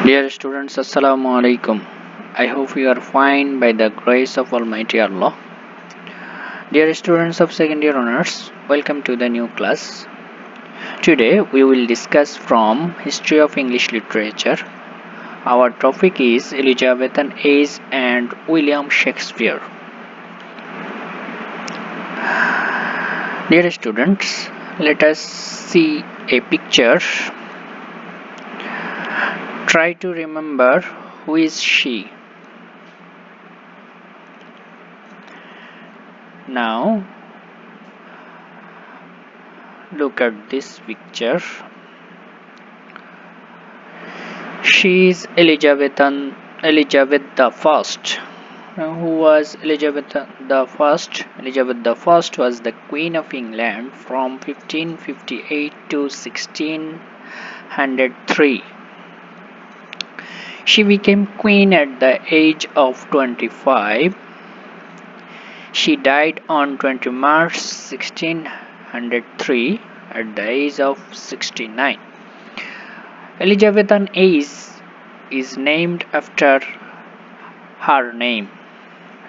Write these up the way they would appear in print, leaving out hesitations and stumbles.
Dear students, Assalamu alaikum. I hope you are fine by the grace of Almighty Allah. Dear students of second year honors, welcome to the new class. Today we will discuss from History of English Literature. Our topic is Elizabethan age and William Shakespeare. Dear students, let us see a picture. Try to remember who is she. Now look at this picture. She is Elizabeth the First. Now, who was Elizabeth the First? Elizabeth the First was the Queen of England from 1558 to 1603. She became queen at the age of 25. She died on 20 March 1603 at the age of 69. Elizabethan age is named after her name,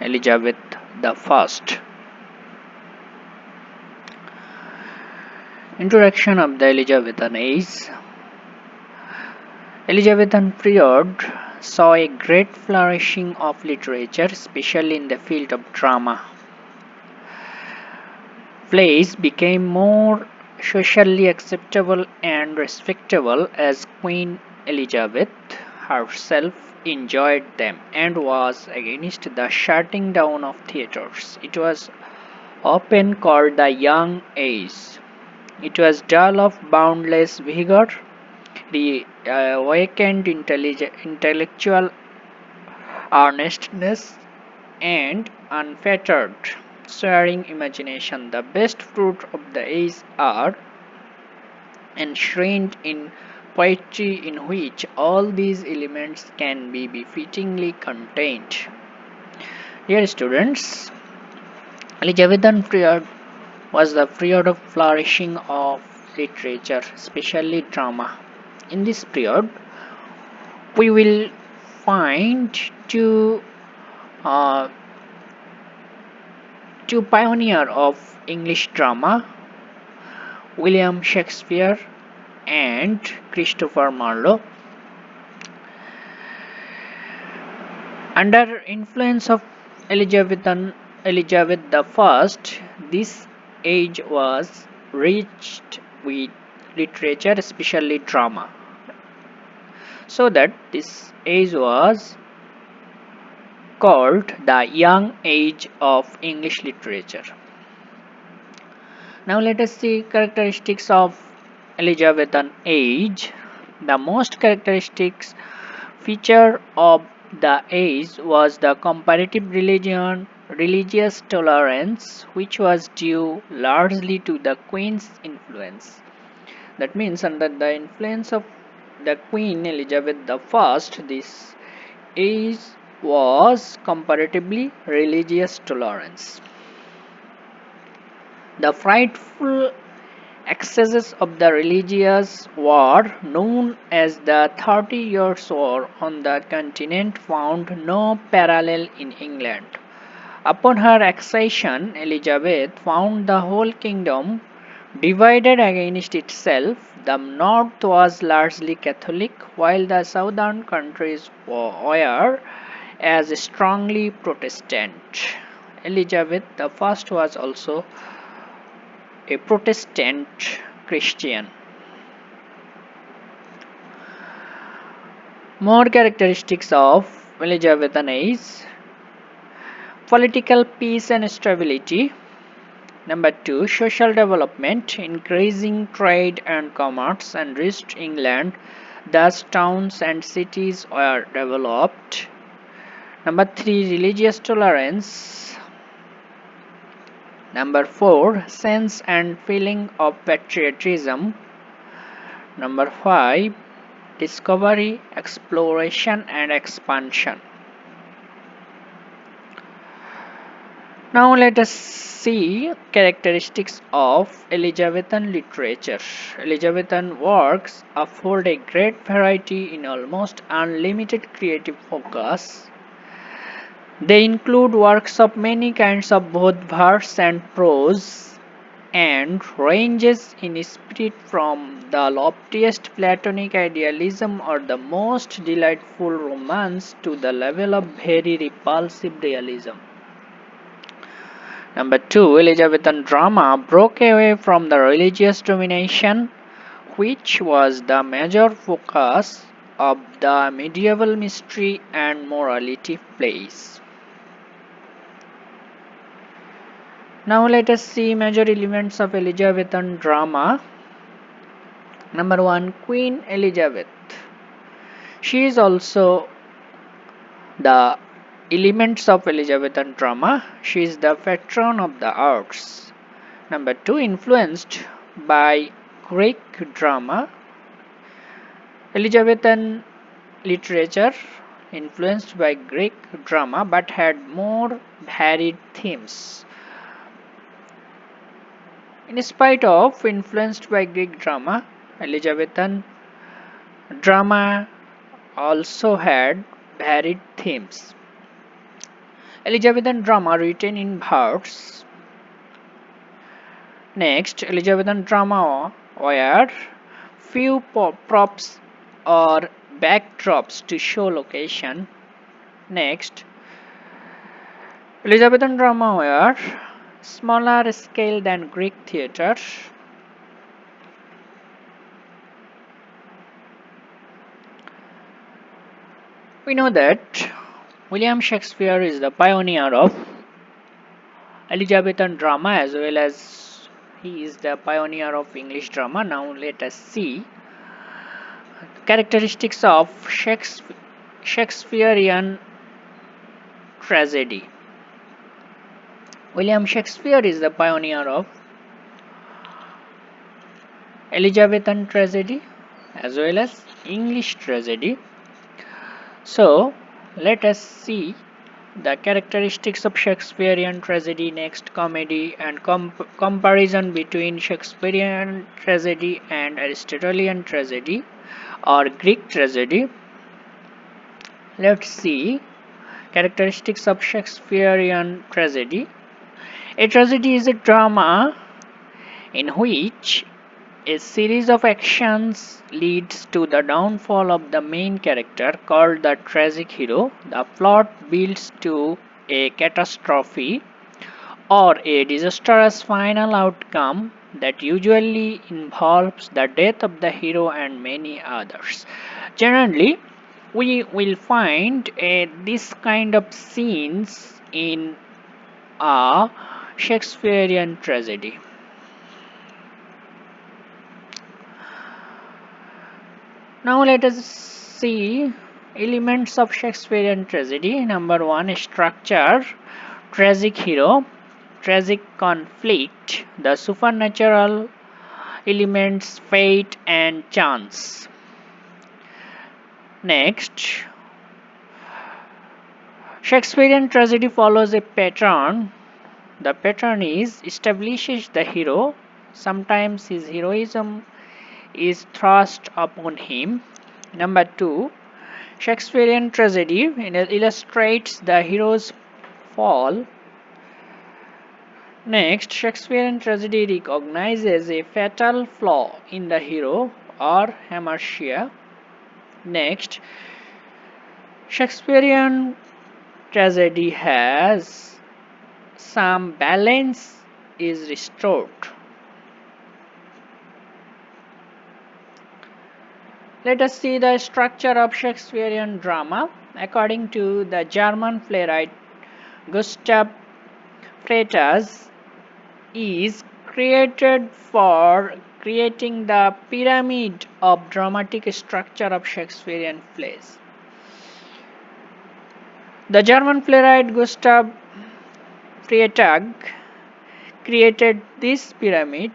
Elizabeth the First. Introduction of the Elizabethan age. Elizabethan period saw a great flourishing of literature, especially in the field of drama. Plays became more socially acceptable and respectable as Queen Elizabeth herself enjoyed them and was against the shutting down of theatres. It was often called the young age. It was dull of boundless vigor, awakened intellectual earnestness, and unfettered soaring imagination. The best fruit of the age are enshrined in poetry in which all these elements can be befittingly contained. Dear students, Elizabethan period was the period of flourishing of literature, especially drama. In this period, we will find uh, two pioneer of English drama, William Shakespeare and Christopher Marlowe. Under influence of Elizabeth the First, this age was rich with literature, especially drama. So that this age was called the young age of English literature. Now let us see characteristics of Elizabethan age. The most characteristic feature of the age was the comparative religious tolerance, which was due largely to the Queen's influence. That means, under the influence of the Queen Elizabeth the First, this age was comparatively religious tolerance. The frightful excesses of the religious war, known as the 30 Years' War on the continent, found no parallel in England. Upon her accession, Elizabeth found the whole kingdom divided against itself. The north was largely Catholic, while the southern countries were as strongly Protestant. Elizabeth the First was also a Protestant Christian. More characteristics of Elizabethan age: political peace and stability. Number 2, social development, increasing trade and commerce enriched England, thus towns and cities were developed. Number 3, religious tolerance. Number 4, sense and feeling of patriotism. Number 5, discovery, exploration and expansion. Now let us see characteristics of Elizabethan literature. Elizabethan works afford a great variety in almost unlimited creative focus. They include works of many kinds of both verse and prose and ranges in spirit from the loftiest Platonic idealism or the most delightful romance to the level of very repulsive realism. Number two, Elizabethan drama broke away from the religious domination, which was the major focus of the medieval mystery and morality plays. Now let us see major elements of Elizabethan drama. Number one, Queen Elizabeth. She is also the elements of Elizabethan drama. She is the patron of the arts. Number two, influenced by Greek drama. Elizabethan literature influenced by Greek drama but had more varied themes. In spite of influenced by Greek drama, Elizabethan drama also had varied themes. Elizabethan drama written in verse. Next, Elizabethan drama were few props or backdrops to show location. Next, Elizabethan drama were smaller scale than Greek theatre. We know that William Shakespeare is the pioneer of Elizabethan drama as well as he is the pioneer of English drama. Now let us see characteristics of Shakespearean tragedy. William Shakespeare is the pioneer of Elizabethan tragedy as well as English tragedy. So let us see the characteristics of Shakespearean tragedy, next comedy and comparison between Shakespearean tragedy and Aristotelian tragedy or Greek tragedy. Let's see characteristics of Shakespearean tragedy. A tragedy is a drama in which a series of actions leads to the downfall of the main character called the tragic hero. The plot builds to a catastrophe or a disastrous final outcome that usually involves the death of the hero and many others. Generally, we will find this kind of scenes in a Shakespearean tragedy. Now let us see elements of Shakespearean tragedy. Number one, structure, tragic hero, tragic conflict, the supernatural elements, fate and chance. Next, Shakespearean tragedy follows a pattern. The pattern is establishes the hero. Sometimes his heroism is thrust upon him. Number two, Shakespearean tragedy illustrates the hero's fall. Next, Shakespearean tragedy recognizes a fatal flaw in the hero or hamartia. Next, Shakespearean tragedy has some balance is restored. Let us see the structure of Shakespearean drama. According to the German playwright Gustav Freitas, is created for creating the pyramid of dramatic structure of Shakespearean plays. The German playwright Gustav Freytag created this pyramid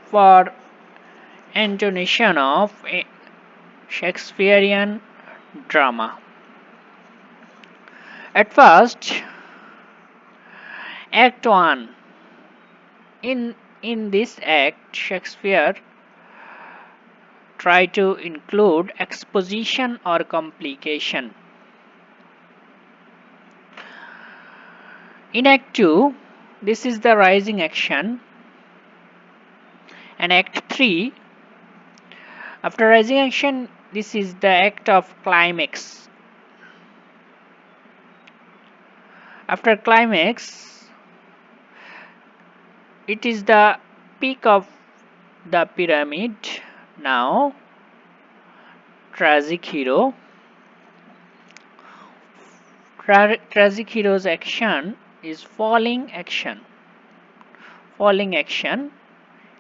for intonation of a Shakespearean drama. At first, Act 1. In this act, Shakespeare try to include exposition or complication. In Act 2, this is the rising action, and Act 3, after rising action, this is the act of climax. After climax, it is the peak of the pyramid. Now, tragic hero. Tragic hero's action is falling action,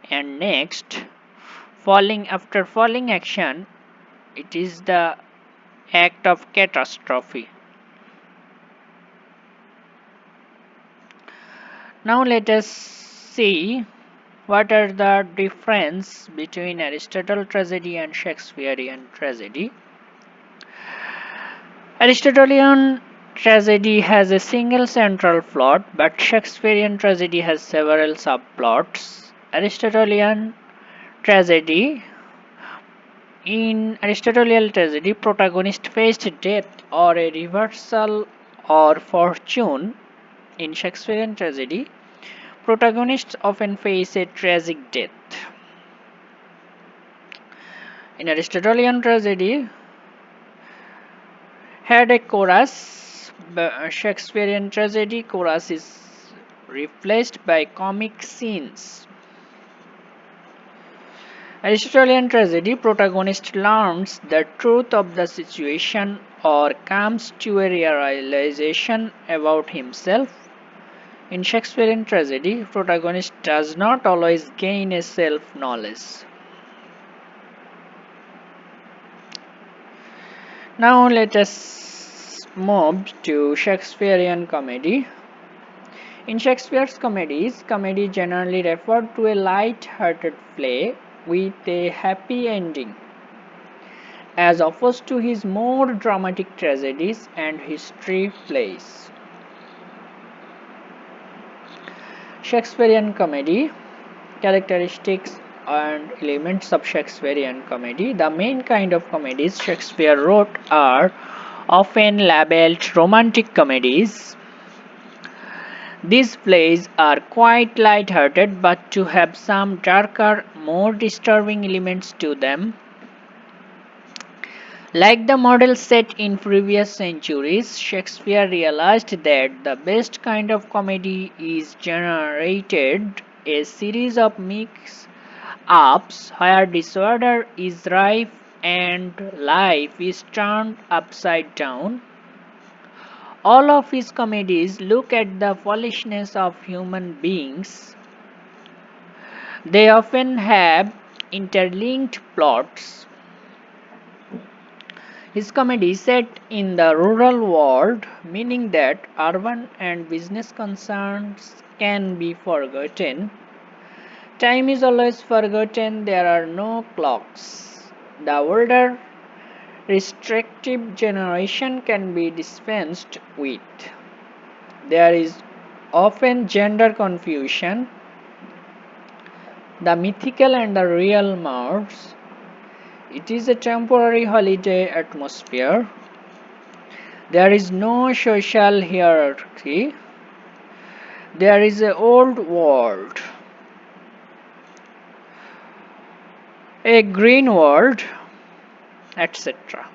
and next, falling after falling action, it is the act of catastrophe. Now let us see what are the difference between Aristotle tragedy and Shakespearean tragedy. Aristotelian tragedy has a single central plot, but Shakespearean tragedy has several subplots. Tragedy In Aristotelian tragedy, protagonist faced death or a reversal or fortune. In Shakespearean tragedy, protagonists often face a tragic death. In Aristotelian tragedy, had a chorus. Shakespearean tragedy chorus is replaced by comic scenes. Aristotelian tragedy protagonist learns the truth of the situation or comes to a realization about himself. In Shakespearean tragedy, protagonist does not always gain a self-knowledge. Now let us move to Shakespearean comedy. In Shakespeare's comedies, comedy generally referred to a light-hearted play with a happy ending, as opposed to his more dramatic tragedies and history plays. Shakespearean comedy characteristics and elements of Shakespearean comedy. The main kind of comedies Shakespeare wrote are often labeled romantic comedies. These plays are quite light-hearted but to have some darker, more disturbing elements to them. Like the model set in previous centuries, Shakespeare realized that the best kind of comedy is generated a series of mix-ups where disorder is rife and life is turned upside down. All of his comedies look at the foolishness of human beings. They often have interlinked plots. His comedy is set in the rural world, meaning that urban and business concerns can be forgotten. Time is always forgotten, there are no clocks. The older, restrictive generation can be dispensed with. There is often gender confusion. The mythical and the real merge. It is a temporary holiday atmosphere. There is no social hierarchy. There is a old world, a green world, etc.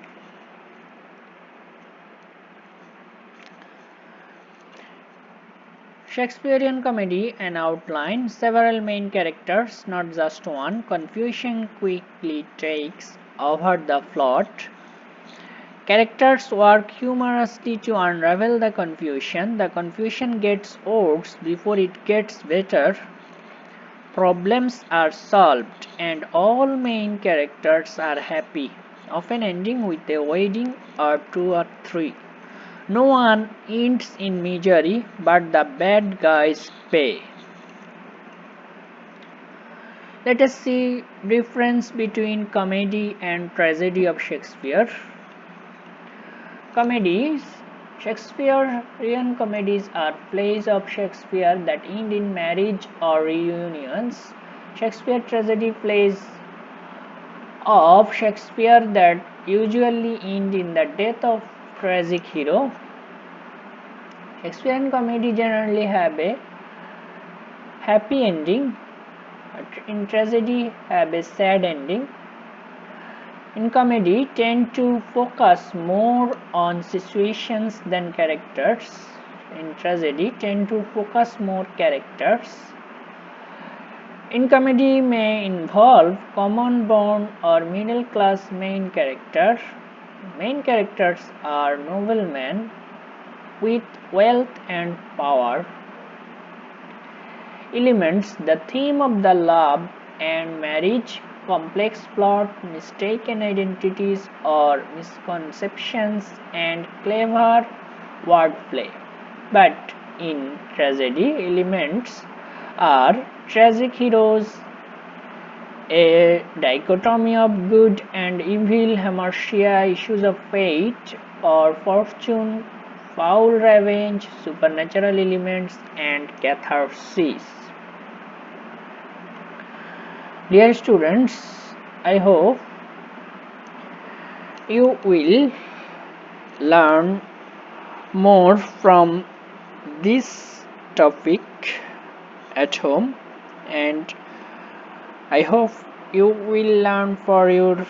Shakespearean comedy and outline several main characters, not just one. Confusion quickly takes over the plot. Characters work humorously to unravel the confusion. The confusion gets worse before it gets better. Problems are solved and all main characters are happy, often ending with a wedding or two or three. No one ends in misery, but the bad guys pay. Let us see difference between comedy and tragedy of Shakespeare. Comedies Shakespearean comedies are plays of Shakespeare that end in marriage or reunions. Shakespeare tragedy plays of Shakespeare that usually end in the death of tragic hero. Shakespearean comedy generally have a happy ending. In tragedy have a sad ending. In comedy tend to focus more on situations than characters. In tragedy tend to focus more characters. In comedy may involve common born or middle class main character. Main characters are noblemen with wealth and power. Elements the theme of the love and marriage, complex plot, mistaken identities or misconceptions, and clever wordplay. But in tragedy, elements are tragic heroes, a dichotomy of good and evil, hamartia, issues of fate or fortune, foul revenge, supernatural elements, and catharsis. Dear students, I hope you will learn more from this topic at home, and I hope you will learn for your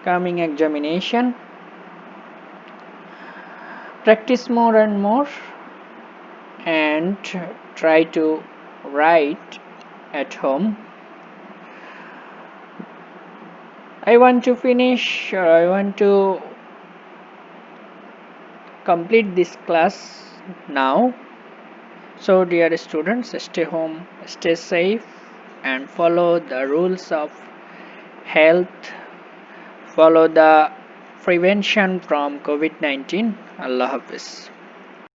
coming examination. Practice more and more and try to write at home. I want to finish, or I want to complete this class now. So, dear students, stay home, stay safe, and follow the rules of health, follow the prevention from COVID-19. Allah Hafiz.